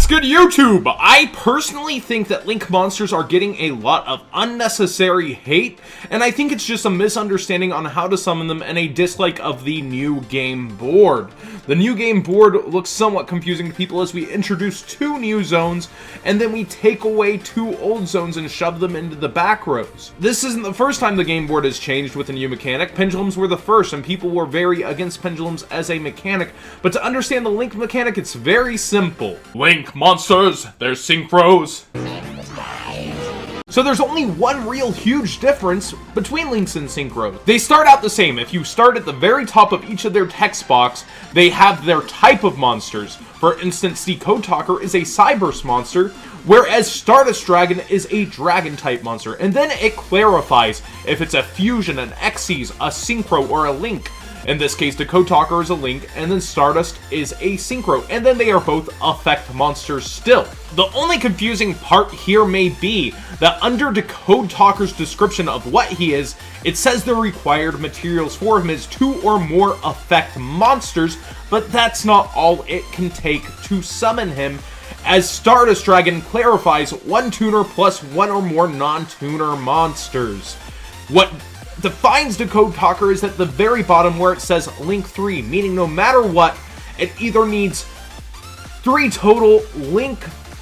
What's good, YouTube? I personally think that Link monsters are getting a lot of unnecessary hate, and I think it's just a misunderstanding on how to summon them and a dislike of the new game board. The new game board looks somewhat confusing to people as we introduce 2 new zones, and then we take away 2 old zones and shove them into the back rows. This isn't the first time the game board has changed with a new mechanic. Pendulums were the first, and people were very against pendulums as a mechanic, but to understand the Link mechanic, it's very simple. Link monsters, they're synchros. So there's only one real huge difference between Links and Synchros. They start out the same. If you start at the very top of each of their text box, they have their type of monsters. For instance, the Code Talker is a Cyburst monster, whereas Stardust Dragon is a Dragon type monster. And then it clarifies if it's a Fusion, an Xyz, a Synchro, or a Link. In this case, the Code Talker is a Link, and then Stardust is a Synchro, and then they are both effect monsters still. The only confusing part here may be that under the Code Talker's description of what he is, it says the required materials for him is 2 or more effect monsters, but that's not all it can take to summon him, as Stardust Dragon clarifies 1 tuner plus 1 or more non-tuner monsters. What defines the Code Talker is at the very bottom where it says Link 3, meaning no matter what, it either needs 3 total Link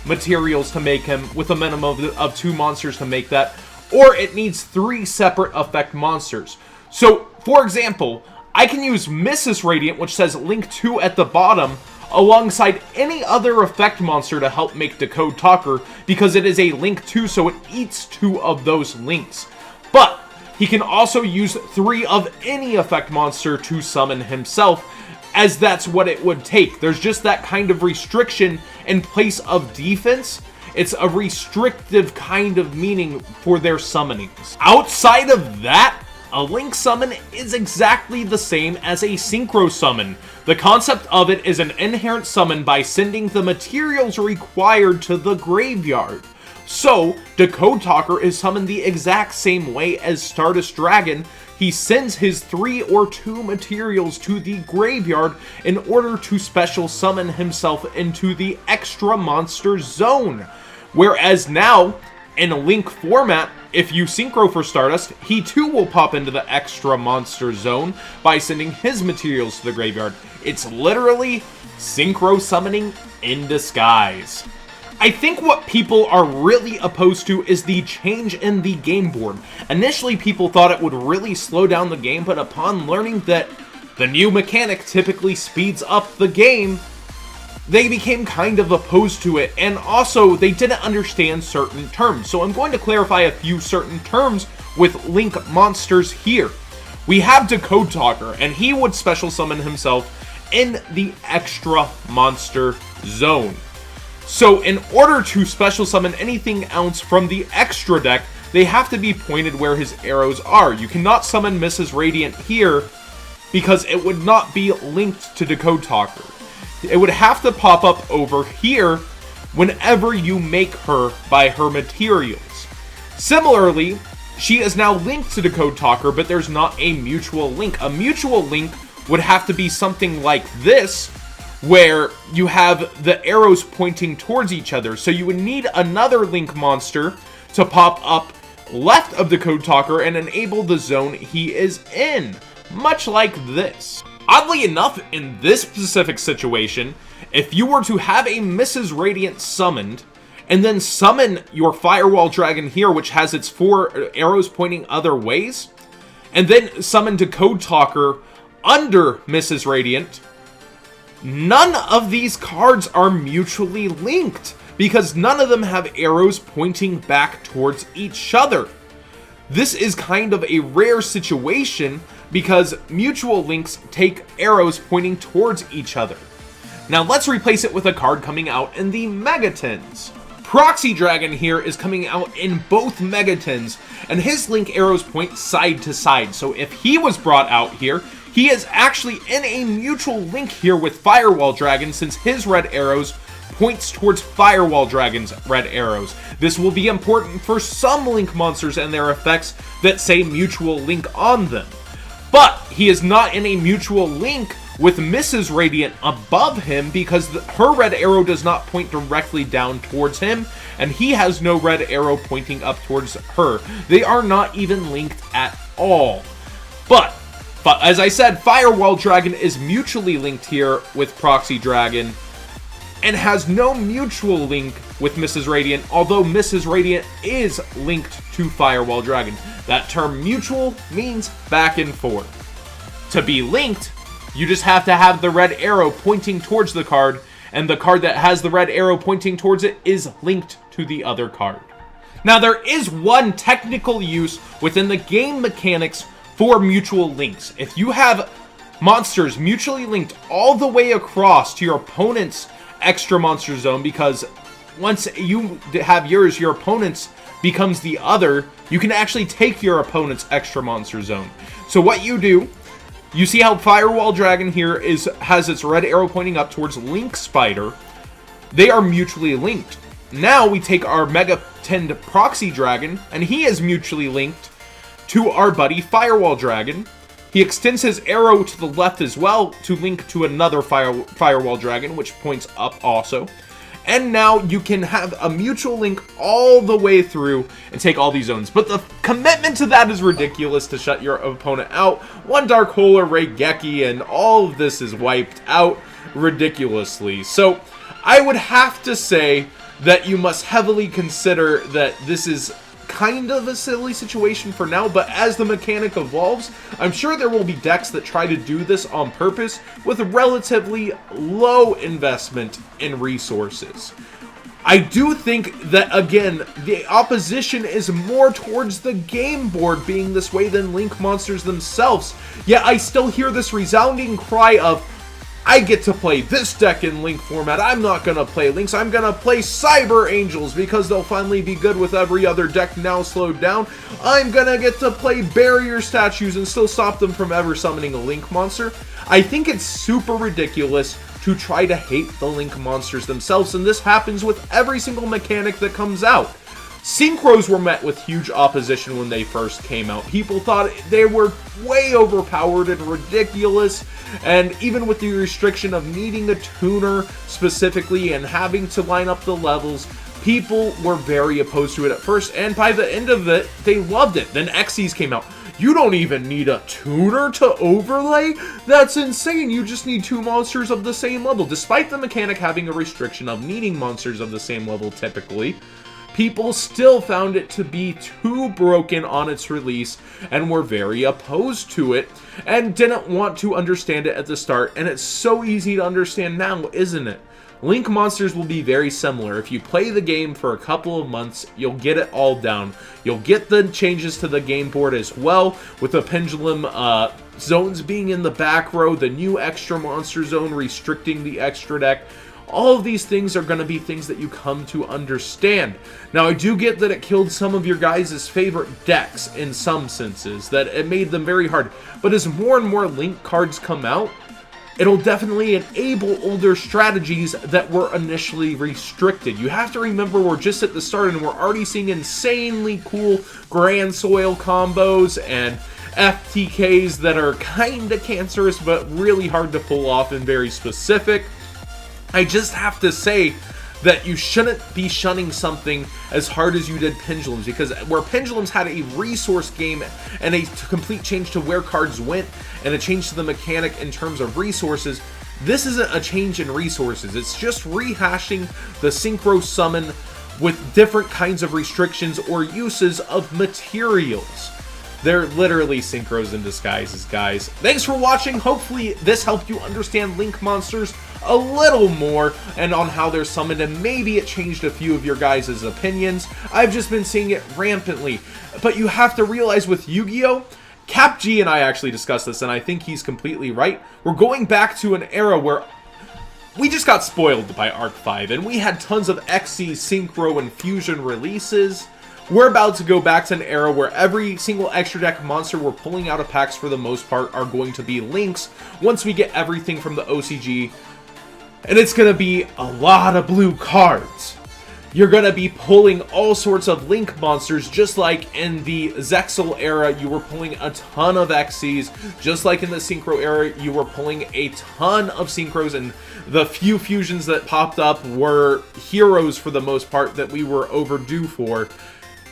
materials to make him, with a minimum of 2 monsters to make that, or it needs 3 separate effect monsters. So, for example, I can use Mrs. Radiant, which says Link 2 at the bottom, alongside any other effect monster to help make the Code Talker, because it is a Link 2, so it eats 2 of those Links. But he can also use 3 of any effect monster to summon himself, as that's what it would take. There's just that kind of restriction in place of defense. It's a restrictive kind of meaning for their summonings. Outside of that, a Link summon is exactly the same as a Synchro summon. The concept of it is an inherent summon by sending the materials required to the graveyard. So, the Code Talker is summoned the exact same way as Stardust Dragon. He sends his 3 or 2 materials to the graveyard in order to special summon himself into the extra monster zone. Whereas now, in a Link format, if you Synchro for Stardust, he too will pop into the extra monster zone by sending his materials to the graveyard. It's literally Synchro summoning in disguise. I think what people are really opposed to is the change in the game board. Initially, people thought it would really slow down the game, but upon learning that the new mechanic typically speeds up the game, they became kind of opposed to it, and also they didn't understand certain terms. So I'm going to clarify a few certain terms with Link monsters here. We have the Code Talker, and he would special summon himself in the extra monster zone. So in order to special summon anything else from the extra deck, they have to be pointed where his arrows are. You cannot summon Mrs. Radiant here because it would not be linked to the Code Talker. It would have to pop up over here whenever you make her by her materials. Similarly, she is now linked to the Code Talker, but there's not a mutual link. A mutual link would have to be something like this, where you have the arrows pointing towards each other. So you would need another Link monster to pop up left of the Code Talker and enable the zone he is in, much like this. Oddly enough, in this specific situation, if you were to have a Mrs. Radiant summoned, and then summon your Firewall Dragon here, which has its 4 arrows pointing other ways, and then summon the Code Talker under Mrs. Radiant, none of these cards are mutually linked, because none of them have arrows pointing back towards each other. This is kind of a rare situation, because mutual links take arrows pointing towards each other. Now let's replace it with a card coming out in the Megatins. Proxy Dragon here is coming out in both Megatins, and his link arrows point side to side, so if he was brought out here, he is actually in a mutual link here with Firewall Dragon, since his red arrows points towards Firewall Dragon's red arrows. This will be important for some Link monsters and their effects that say mutual link on them. But he is not in a mutual link with Mrs. Radiant above him because her red arrow does not point directly down towards him, and he has no red arrow pointing up towards her. They are not even linked at all. But as I said, Firewall Dragon is mutually linked here with Proxy Dragon and has no mutual link with Mrs. Radiant, although Mrs. Radiant is linked to Firewall Dragon. That term mutual means back and forth. To be linked, you just have to have the red arrow pointing towards the card, and the card that has the red arrow pointing towards it is linked to the other card. Now, there is one technical use within the game mechanics for mutual links. If you have monsters mutually linked all the way across to your opponent's extra monster zone, because once you have yours, your opponent's becomes the other, you can actually take your opponent's extra monster zone. So what you do, you see how Firewall Dragon here has its red arrow pointing up towards Link Spider. They are mutually linked. Now we take our Mega Tend Proxy Dragon, and he is mutually linked to our buddy Firewall Dragon. He extends his arrow to the left as well to link to another Firewall Dragon, which points up also. And now you can have a mutual link all the way through and take all these zones. But the commitment to that is ridiculous to shut your opponent out. One Dark Hole or Raigeki and all of this is wiped out ridiculously. So I would have to say that you must heavily consider that this is kind of a silly situation for now, but as the mechanic evolves, I'm sure there will be decks that try to do this on purpose with a relatively low investment in resources. I do think that, again, the opposition is more towards the game board being this way than Link monsters themselves, yet I still hear this resounding cry of, I get to play this deck in Link format. I'm not going to play Links. I'm going to play Cyber Angels because they'll finally be good with every other deck now slowed down. I'm going to get to play Barrier Statues and still stop them from ever summoning a Link monster. I think it's super ridiculous to try to hate the Link monsters themselves, and this happens with every single mechanic that comes out. Synchros were met with huge opposition when they first came out. People thought they were way overpowered and ridiculous, and even with the restriction of needing a tuner specifically and having to line up the levels, people were very opposed to it at first, and by the end of it, they loved it. Then Xyz came out. You don't even need a tuner to overlay? That's insane. You just need two monsters of the same level. Despite the mechanic having a restriction of needing monsters of the same level typically, people still found it to be too broken on its release and were very opposed to it and didn't want to understand it at the start, and it's so easy to understand now, isn't it? Link monsters will be very similar. If you play the game for a couple of months, you'll get it all down. You'll get the changes to the game board as well, with the pendulum zones being in the back row, the new extra monster zone restricting the extra deck. All of these things are going to be things that you come to understand. Now, I do get that it killed some of your guys' favorite decks in some senses, that it made them very hard. But as more and more Link cards come out, it'll definitely enable older strategies that were initially restricted. You have to remember we're just at the start and we're already seeing insanely cool Grand Soil combos and FTKs that are kinda cancerous but really hard to pull off and very specific. I just have to say that you shouldn't be shunning something as hard as you did Pendulums, because where Pendulums had a resource game and a complete change to where cards went and a change to the mechanic in terms of resources, this isn't a change in resources. It's just rehashing the Synchro summon with different kinds of restrictions or uses of materials. They're literally Synchros in disguises, guys. Thanks for watching. Hopefully this helped you understand Link monsters a little more and on how they're summoned, and maybe it changed a few of your guys' opinions. I've just been seeing it rampantly. But you have to realize with Yu-Gi-Oh!, Cap G and I actually discussed this, and I think he's completely right. We're going back to an era where we just got spoiled by Arc 5, and we had tons of Xyz, Synchro, and Fusion releases. We're about to go back to an era where every single extra deck monster we're pulling out of packs for the most part are going to be Links once we get everything from the OCG, and it's going to be a lot of blue cards. You're going to be pulling all sorts of Link monsters, just like in the Zexal era, you were pulling a ton of Xyz. Just like in the Synchro era, you were pulling a ton of Synchros, and the few fusions that popped up were heroes for the most part that we were overdue for.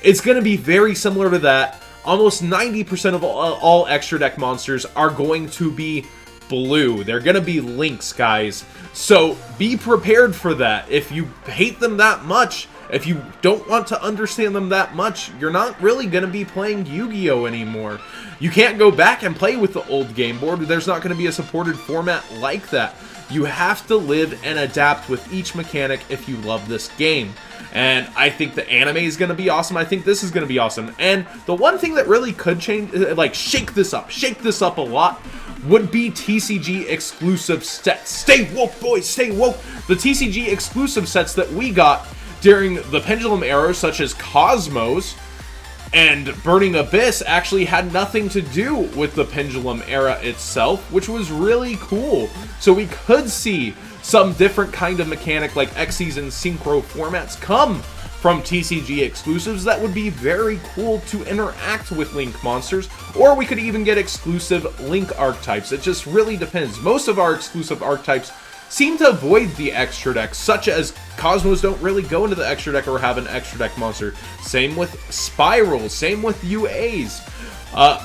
It's going to be very similar to that. Almost 90% of all extra deck monsters are going to be blue. They're going to be Links, guys. So be prepared for that. If you hate them that much, if you don't want to understand them that much, you're not really going to be playing Yu-Gi-Oh! Anymore. You can't go back and play with the old game board. There's not going to be a supported format like that. You have to live and adapt with each mechanic if you love this game. And I think the anime is going to be awesome. I think this is going to be awesome. And the one thing that really could change, like shake this up a lot, would be TCG exclusive sets. Stay woke, boys, stay woke. The TCG exclusive sets that we got during the Pendulum era, such as Cosmos and Burning Abyss, actually had nothing to do with the Pendulum era itself, which was really cool. So we could see some different kind of mechanic like Xyz and Synchro formats come from TCG exclusives that would be very cool to interact with Link monsters, or we could even get exclusive Link archetypes. It just really depends. Most of our exclusive archetypes seem to avoid the extra deck, such as Cosmos don't really go into the extra deck or have an extra deck monster. Same with Spirals, same with UAs.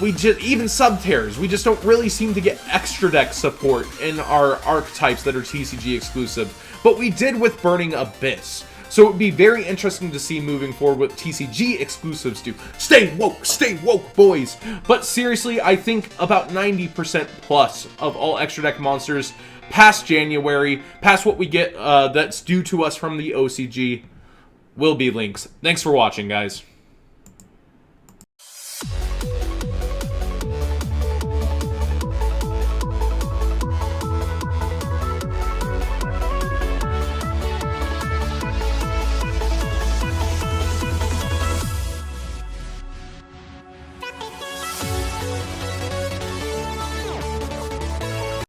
Even Subterrors, we just don't really seem to get extra deck support in our archetypes that are TCG exclusive, but we did with Burning Abyss. So it would be very interesting to see moving forward what TCG exclusives do. Stay woke, boys! But seriously, I think about 90% plus of all extra deck monsters past January, past what we get that's due to us from the OCG, will be Links. Thanks for watching, guys.